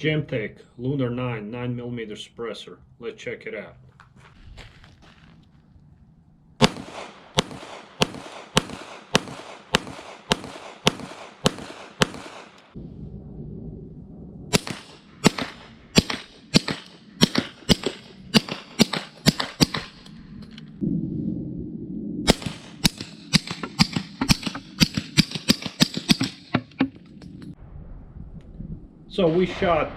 Gemtech Lunar 9mm suppressor. Let's check it out. So we shot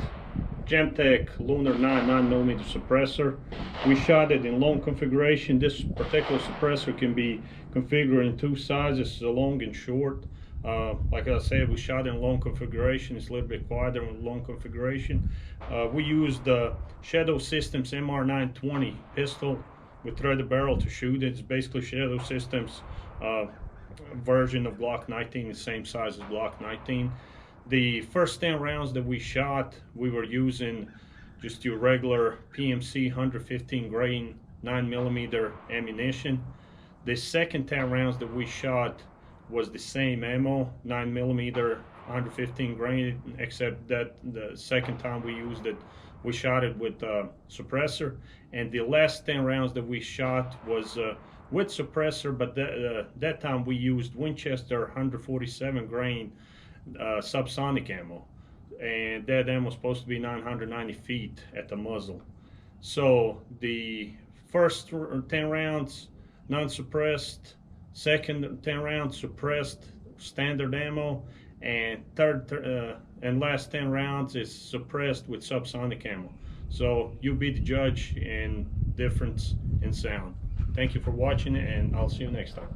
Gemtech Lunar 9mm suppressor. We shot it in long configuration. This particular suppressor can be configured in two sizes, long and short. Like I said, we shot in long configuration. It's a little bit quieter in long configuration. We used the Shadow Systems MR920 pistol with threaded barrel to shoot it. It's basically Shadow Systems version of Glock 19, the same size as Glock 19. The first 10 rounds that we shot, we were using just your regular PMC 115 grain 9mm ammunition. The second 10 rounds that we shot was the same ammo, 9mm 115 grain, except that the second time we used it, we shot it with suppressor. And the last 10 rounds that we shot was with suppressor, but that time we used Winchester 147 grain subsonic ammo, and that ammo was supposed to be 990 feet at the muzzle. So the first 10 rounds non-suppressed, second 10 rounds suppressed standard ammo, and third and last 10 rounds is suppressed with subsonic ammo. So you be the judge in difference in sound. Thank you for watching, and I'll see you next time.